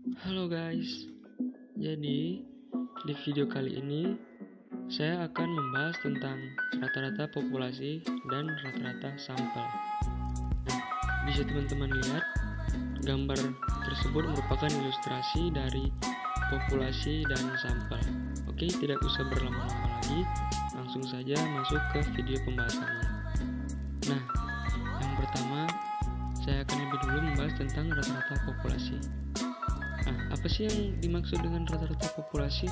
Halo guys, jadi di video kali ini saya akan membahas tentang rata-rata populasi dan rata-rata sampel. Nah, bisa teman-teman lihat gambar tersebut merupakan ilustrasi dari populasi dan sampel. Oke, tidak usah berlama-lama lagi, langsung saja masuk ke video pembahasannya. Nah, yang pertama saya akan lebih dulu membahas tentang rata-rata populasi. Nah, apa sih yang dimaksud dengan rata-rata populasi?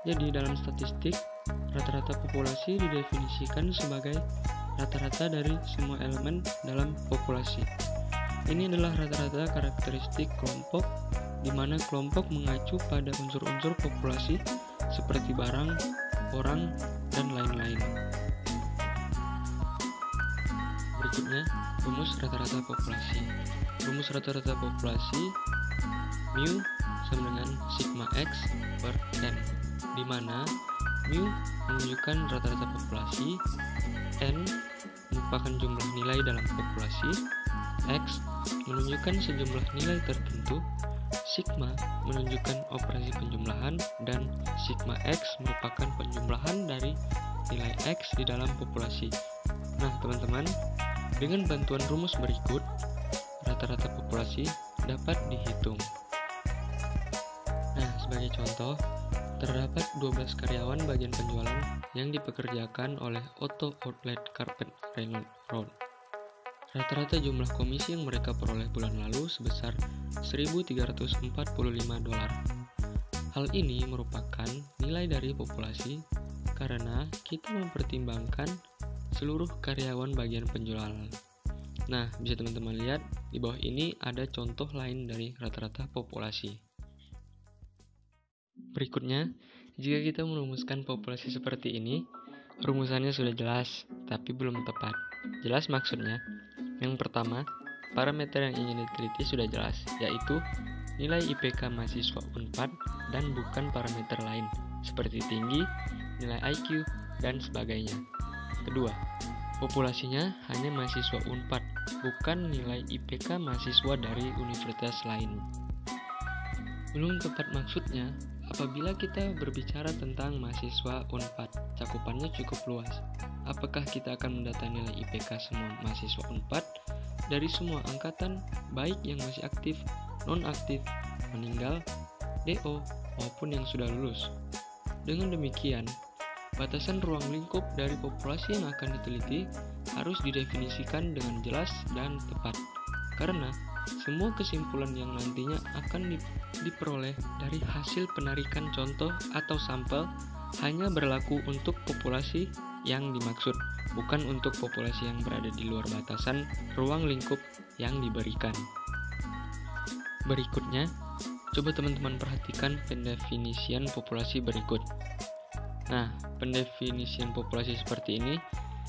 Jadi dalam statistik, rata-rata populasi didefinisikan sebagai rata-rata dari semua elemen dalam populasi. Ini adalah rata-rata karakteristik kelompok, di mana kelompok mengacu pada unsur-unsur populasi seperti barang, orang, dan lain-lain. Berikutnya, rumus rata-rata populasi. Rumus rata-rata populasi mu sama dengan sigma X per N, di mana mu menunjukkan rata-rata populasi, N merupakan jumlah nilai dalam populasi, X menunjukkan sejumlah nilai tertentu, sigma menunjukkan operasi penjumlahan, dan sigma X merupakan penjumlahan dari nilai X di dalam populasi. Nah teman-teman, dengan bantuan rumus berikut, rata-rata populasi dapat dihitung. Nah, sebagai contoh, terdapat 12 karyawan bagian penjualan yang dipekerjakan oleh Otto Outlet Carpet Road. Rata-rata jumlah komisi yang mereka peroleh bulan lalu sebesar $1.345. Hal ini merupakan nilai dari populasi karena kita mempertimbangkan seluruh karyawan bagian penjualan. Nah, bisa teman-teman lihat di bawah ini ada contoh lain dari rata-rata populasi. Berikutnya, jika kita merumuskan populasi seperti ini, rumusannya sudah jelas, tapi belum tepat. Jelas maksudnya? Yang pertama, parameter yang ingin diteliti sudah jelas, yaitu nilai IPK mahasiswa UNPAD dan bukan parameter lain, seperti tinggi, nilai IQ, dan sebagainya. Kedua, populasinya hanya mahasiswa UNPAD, bukan nilai IPK mahasiswa dari universitas lain. Belum tepat maksudnya, apabila kita berbicara tentang mahasiswa UNPAD, cakupannya cukup luas. Apakah kita akan mendata nilai IPK semua mahasiswa UNPAD dari semua angkatan, baik yang masih aktif, non-aktif, meninggal, DO, maupun yang sudah lulus? Dengan demikian, batasan ruang lingkup dari populasi yang akan diteliti harus didefinisikan dengan jelas dan tepat, karena semua kesimpulan yang nantinya akan diperoleh dari hasil penarikan contoh atau sampel hanya berlaku untuk populasi yang dimaksud, bukan untuk populasi yang berada di luar batasan ruang lingkup yang diberikan. Berikutnya, coba teman-teman perhatikan pendefinisian populasi berikut. Nah, pendefinisian populasi seperti ini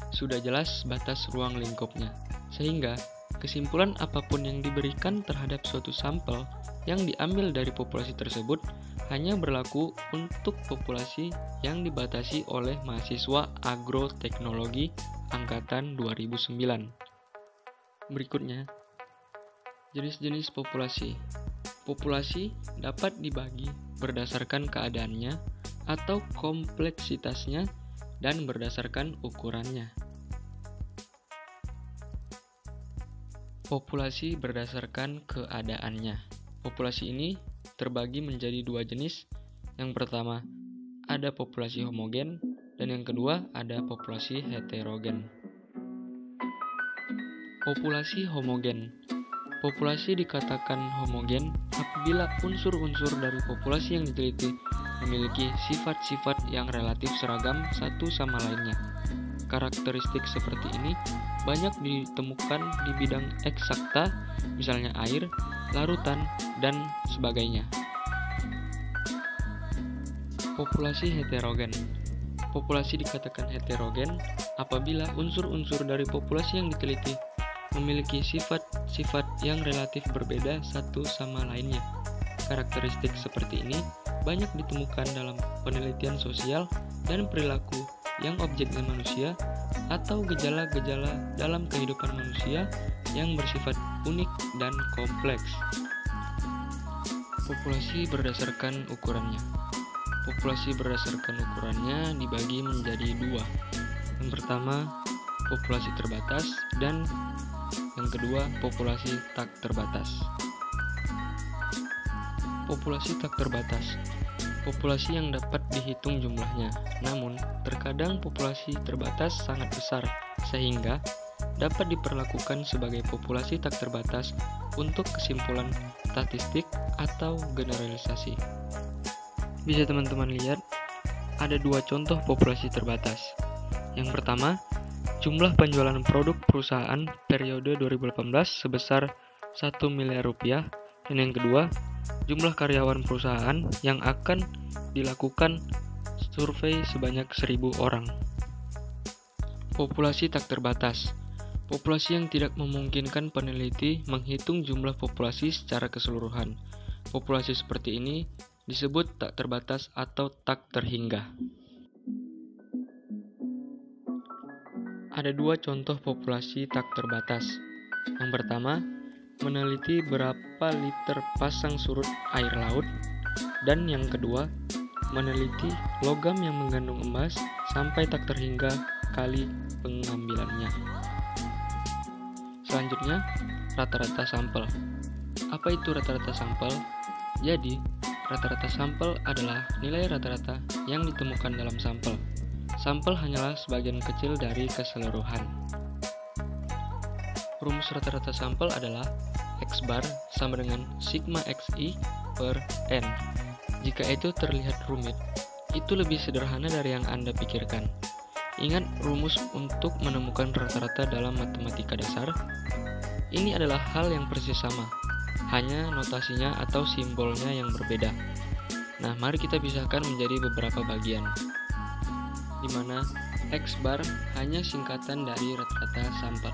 sudah jelas batas ruang lingkupnya, sehingga kesimpulan apapun yang diberikan terhadap suatu sampel yang diambil dari populasi tersebut hanya berlaku untuk populasi yang dibatasi oleh mahasiswa agroteknologi angkatan 2009. Berikutnya, jenis-jenis populasi. Populasi dapat dibagi berdasarkan keadaannya atau kompleksitasnya dan berdasarkan ukurannya. Populasi berdasarkan keadaannya. Populasi ini terbagi menjadi dua jenis. Yang pertama, ada populasi homogen, dan yang kedua ada populasi heterogen. Populasi homogen. Populasi dikatakan homogen apabila unsur-unsur dari populasi yang diteliti memiliki sifat-sifat yang relatif seragam satu sama lainnya. Karakteristik seperti ini banyak ditemukan di bidang eksakta, misalnya air, larutan, dan sebagainya. Populasi heterogen. Populasi dikatakan heterogen apabila unsur-unsur dari populasi yang diteliti memiliki sifat-sifat yang relatif berbeda satu sama lainnya. Karakteristik seperti ini banyak ditemukan dalam penelitian sosial dan perilaku yang objeknya manusia atau gejala-gejala dalam kehidupan manusia yang bersifat unik dan kompleks. Populasi berdasarkan ukurannya. Populasi berdasarkan ukurannya dibagi menjadi dua. Yang pertama, populasi terbatas, dan yang kedua, populasi tak terbatas. Populasi tak terbatas. Populasi yang dapat dihitung jumlahnya. Namun, terkadang populasi terbatas sangat besar, sehingga dapat diperlakukan sebagai populasi tak terbatas untuk kesimpulan statistik atau generalisasi. Bisa teman-teman lihat, ada dua contoh populasi terbatas. Yang pertama, jumlah penjualan produk perusahaan periode 2018 sebesar 1 miliar rupiah, dan yang kedua, jumlah karyawan perusahaan yang akan dilakukan survei sebanyak 1.000 orang. Populasi tak terbatas. Populasi yang tidak memungkinkan peneliti menghitung jumlah populasi secara keseluruhan. Populasi seperti ini disebut tak terbatas atau tak terhingga. Ada dua contoh populasi tak terbatas. Yang pertama, meneliti berapa liter pasang surut air laut, dan yang kedua, meneliti logam yang mengandung emas sampai tak terhingga kali pengambilannya. Selanjutnya, rata-rata sampel. Apa itu rata-rata sampel? Jadi, rata-rata sampel adalah nilai rata-rata yang ditemukan dalam sampel. Sampel hanyalah sebagian kecil dari keseluruhan. Rumus rata-rata sampel adalah X bar sama dengan sigma XI per N. Jika itu terlihat rumit, itu lebih sederhana dari yang Anda pikirkan. Ingat rumus untuk menemukan rata-rata dalam matematika dasar? Ini adalah hal yang persis sama, hanya notasinya atau simbolnya yang berbeda. Nah, mari kita pisahkan menjadi beberapa bagian, di mana X bar hanya singkatan dari rata-rata sampel.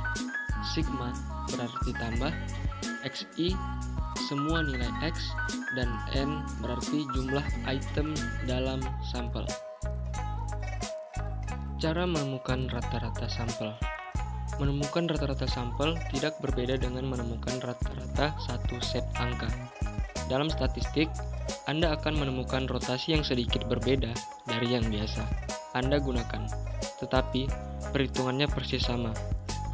Sigma berarti tambah, XI semua nilai X, dan N berarti jumlah item dalam sampel. Cara menemukan rata-rata sampel. Menemukan rata-rata sampel tidak berbeda dengan menemukan rata-rata satu set angka. Dalam statistik, Anda akan menemukan rotasi yang sedikit berbeda dari yang biasa Anda gunakan, tetapi perhitungannya persis sama.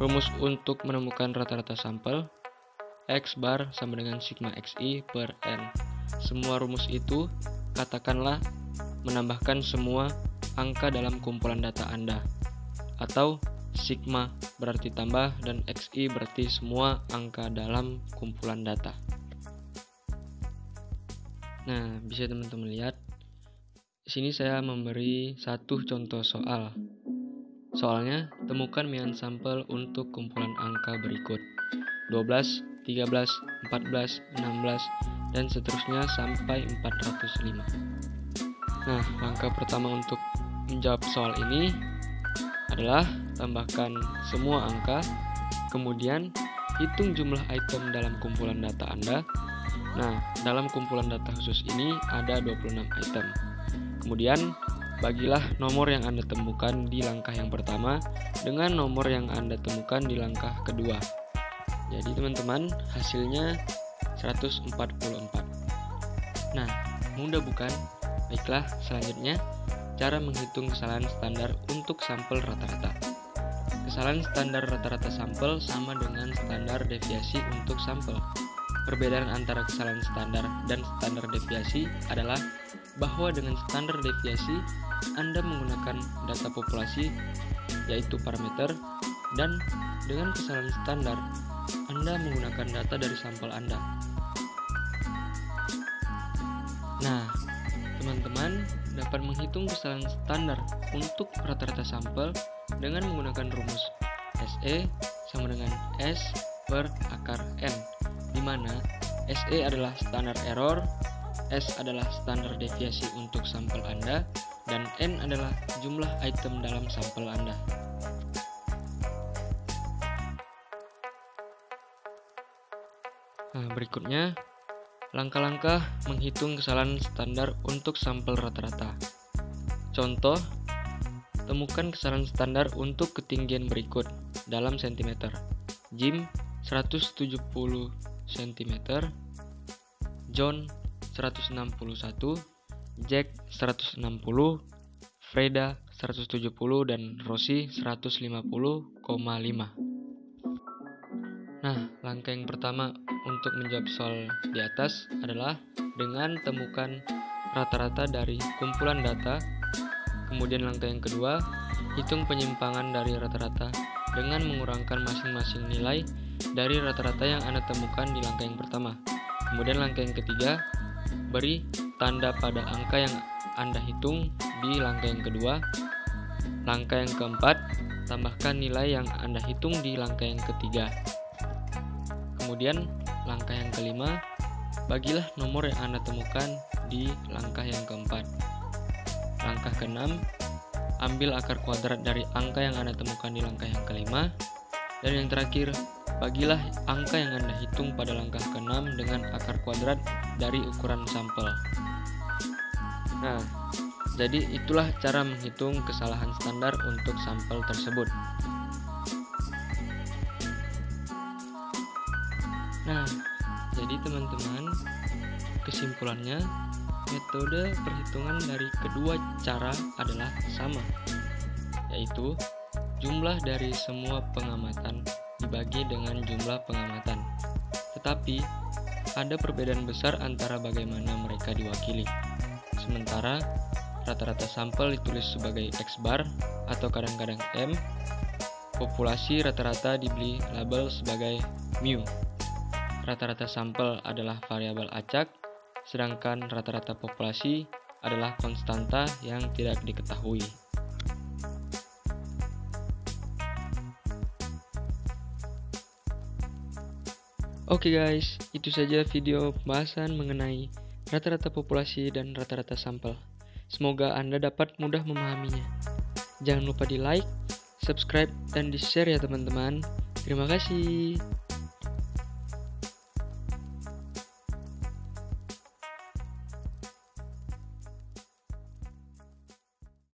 Rumus untuk menemukan rata-rata sampel, X bar sama dengan sigma XI per N. Semua rumus itu, katakanlah, menambahkan semua angka dalam kumpulan data Anda, atau sigma berarti tambah dan XI berarti semua angka dalam kumpulan data. Nah, bisa teman-teman lihat, di sini saya memberi satu contoh soal. Soalnya, temukan mean sampel untuk kumpulan angka berikut: 12, 13, 14, 16, dan seterusnya sampai 405. Nah, langkah pertama untuk menjawab soal ini adalah tambahkan semua angka, kemudian hitung jumlah item dalam kumpulan data Anda. Nah, dalam kumpulan data khusus ini ada 26 item. Kemudian, bagilah nomor yang Anda temukan di langkah yang pertama dengan nomor yang Anda temukan di langkah kedua. Jadi teman-teman, hasilnya 144. Nah, mudah bukan? Baiklah, selanjutnya cara menghitung kesalahan standar untuk sampel rata-rata. Kesalahan standar rata-rata sampel sama dengan standar deviasi untuk sampel. Perbedaan antara kesalahan standar dan standar deviasi adalah bahwa dengan standar deviasi, Anda menggunakan data populasi, yaitu parameter, dan dengan kesalahan standar, Anda menggunakan data dari sampel Anda. Nah, teman-teman dapat menghitung kesalahan standar untuk rata-rata sampel dengan menggunakan rumus SE sama dengan S per akar N, di mana SE adalah standar error, S adalah standar deviasi untuk sampel Anda, dan N adalah jumlah item dalam sampel Anda. Nah, berikutnya, langkah-langkah menghitung kesalahan standar untuk sampel rata-rata. Contoh, temukan kesalahan standar untuk ketinggian berikut dalam cm. Jim 170 cm, John 161, Jack 160, Freda 170, dan Rossi 150,5. Nah, langkah yang pertama untuk menjawab soal di atas adalah dengan temukan rata-rata dari kumpulan data. Kemudian langkah yang kedua, hitung penyimpangan dari rata-rata dengan mengurangkan masing-masing nilai dari rata-rata yang Anda temukan di langkah yang pertama. Kemudian langkah yang ketiga, beri tanda pada angka yang Anda hitung di langkah yang kedua. Langkah yang keempat, tambahkan nilai yang Anda hitung di langkah yang ketiga. Kemudian langkah yang kelima, bagilah nomor yang Anda temukan di langkah yang keempat. Langkah keenam, ambil akar kuadrat dari angka yang Anda temukan di langkah yang kelima. Dan yang terakhir, bagilah angka yang Anda hitung pada langkah keenam dengan akar kuadrat dari ukuran sampel. Nah, jadi itulah cara menghitung kesalahan standar untuk sampel tersebut. Nah, jadi teman-teman, kesimpulannya, metode perhitungan dari kedua cara adalah sama, yaitu jumlah dari semua pengamatan dibagi dengan jumlah pengamatan. Tetapi, ada perbedaan besar antara bagaimana mereka diwakili. Sementara, rata-rata sampel ditulis sebagai X bar atau kadang-kadang M, populasi rata-rata diberi label sebagai mu. Rata-rata sampel adalah variabel acak, sedangkan rata-rata populasi adalah konstanta yang tidak diketahui. Oke guys, itu saja video pembahasan mengenai rata-rata populasi dan rata-rata sampel. Semoga Anda dapat mudah memahaminya. Jangan lupa di like, subscribe, dan di share ya teman-teman. Terima kasih.